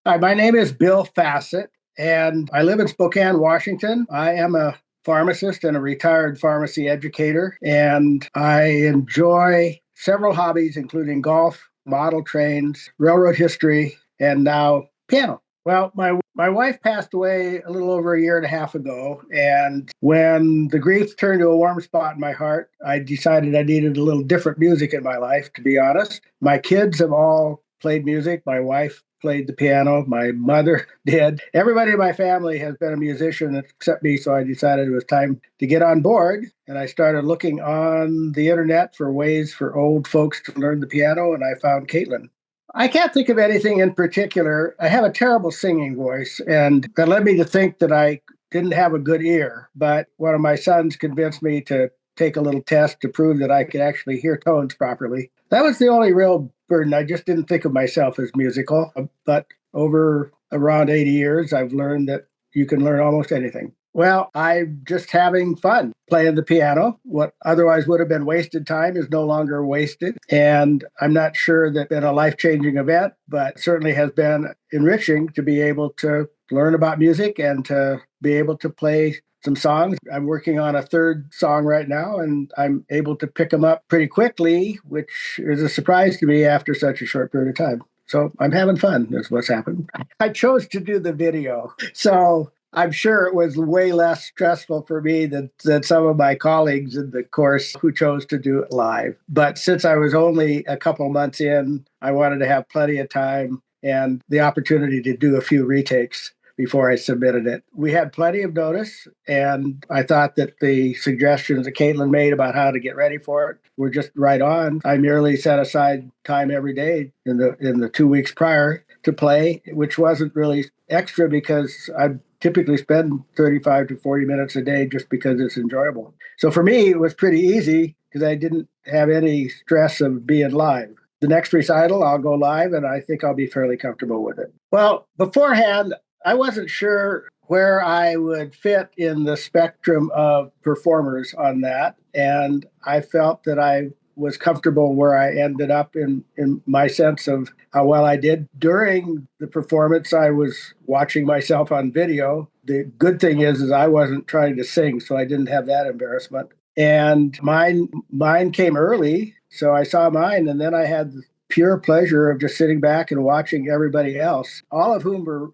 Hi, my name is Bill Fassett, and I live in Spokane, Washington. I am a pharmacist and a retired pharmacy educator, and I enjoy several hobbies, including golf, model trains, railroad history, and now piano. Well, my wife passed away a little over a year and a half ago. And when the grief turned to a warm spot in my heart, I decided I needed a little different music in my life, to be honest. My kids have all played music. My wife played the piano. My mother did. Everybody in my family has been a musician except me. So I decided it was time to get on board. And I started looking on the internet for ways for old folks to learn the piano. And I found Caitlin. I can't think of anything in particular. I have a terrible singing voice, and that led me to think that I didn't have a good ear. But one of my sons convinced me to take a little test to prove that I could actually hear tones properly. That was the only real burden. I just didn't think of myself as musical. But over around 80 years, I've learned that you can learn almost anything. Well, I'm just having fun playing the piano. What otherwise would have been wasted time is no longer wasted. And I'm not sure that it's been a life-changing event, but certainly has been enriching to be able to learn about music and to be able to play some songs. I'm working on a third song right now, and I'm able to pick them up pretty quickly, which is a surprise to me after such a short period of time. So I'm having fun, is what's happened. I chose to do the video. So I'm sure it was way less stressful for me than some of my colleagues in the course who chose to do it live. But since I was only a couple months in, I wanted to have plenty of time and the opportunity to do a few retakes before I submitted it. We had plenty of notice, and I thought that the suggestions that Caitlin made about how to get ready for it were just right on. I merely set aside time every day in the 2 weeks prior to play, which wasn't really extra because I typically spend 35 to 40 minutes a day just because it's enjoyable. So for me, it was pretty easy because I didn't have any stress of being live. The next recital, I'll go live, and I think I'll be fairly comfortable with it. Well, beforehand, I wasn't sure where I would fit in the spectrum of performers on that. And I felt that I was comfortable where I ended up in my sense of how well I did. During the performance, I was watching myself on video. The good thing is I wasn't trying to sing, so I didn't have that embarrassment. And mine came early, so I saw mine, and then I had the pure pleasure of just sitting back and watching everybody else, all of whom were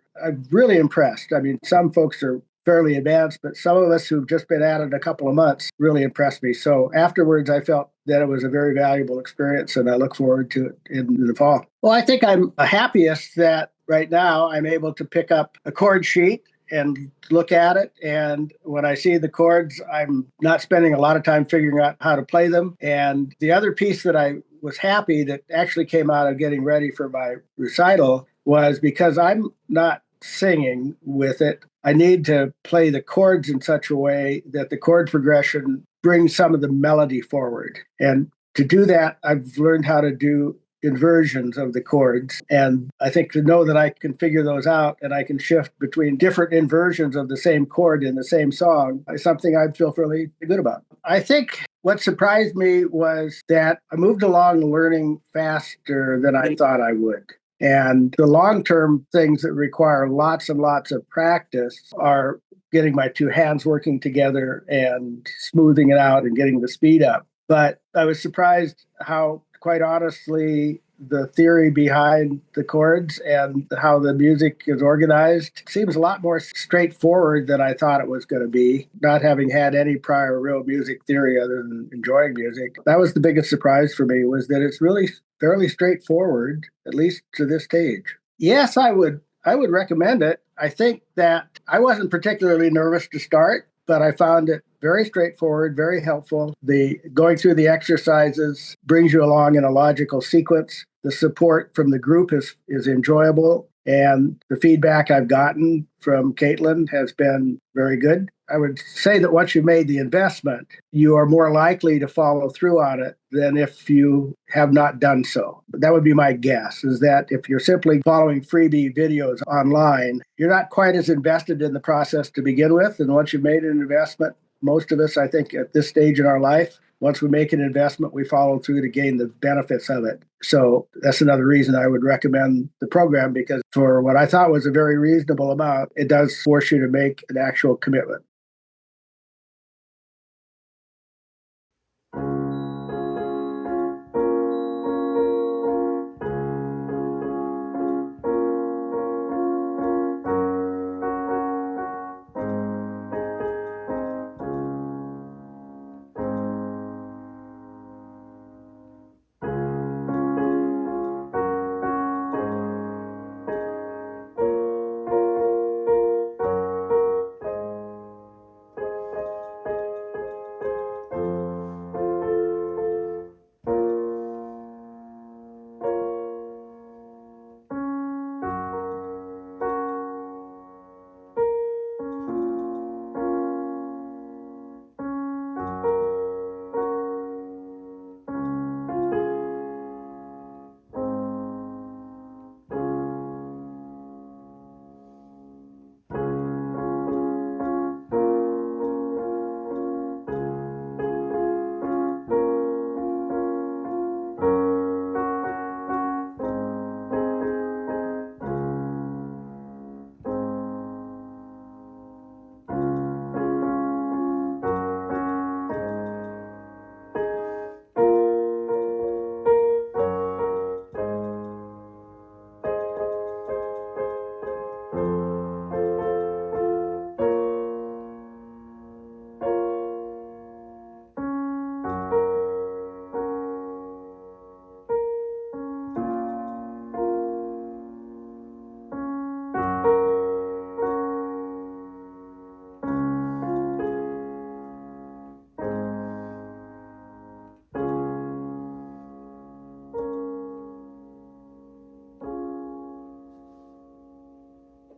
really impressed. I mean, some folks are fairly advanced, but some of us who've just been at it a couple of months really impressed me. So afterwards, I felt that it was a very valuable experience, and I look forward to it in the fall. Well, I think I'm happiest that right now I'm able to pick up a chord sheet and look at it. And when I see the chords, I'm not spending a lot of time figuring out how to play them. And the other piece that I was happy that actually came out of getting ready for my recital was because I'm not singing with it. I need to play the chords in such a way that the chord progression brings some of the melody forward. And to do that, I've learned how to do inversions of the chords. And I think to know that I can figure those out and I can shift between different inversions of the same chord in the same song is something I feel fairly good about. I think what surprised me was that I moved along learning faster than I thought I would. And the long-term things that require lots and lots of practice are getting my two hands working together and smoothing it out and getting the speed up. But I was surprised how, quite honestly, the theory behind the chords and how the music is organized seems a lot more straightforward than I thought it was going to be, not having had any prior real music theory other than enjoying music. That was the biggest surprise for me, was that it's really fairly straightforward, at least to this stage. Yes, I would recommend it. I think that I wasn't particularly nervous to start, but I found it very straightforward, very helpful. The going through the exercises brings you along in a logical sequence. The support from the group is enjoyable, and the feedback I've gotten from Caitlin has been very good. I would say that once you've made the investment, you are more likely to follow through on it than if you have not done so. That would be my guess, is that if you're simply following freebie videos online, you're not quite as invested in the process to begin with. And once you've made an investment, most of us, I think, at this stage in our life, once we make an investment, we follow through to gain the benefits of it. So that's another reason I would recommend the program, because for what I thought was a very reasonable amount, it does force you to make an actual commitment.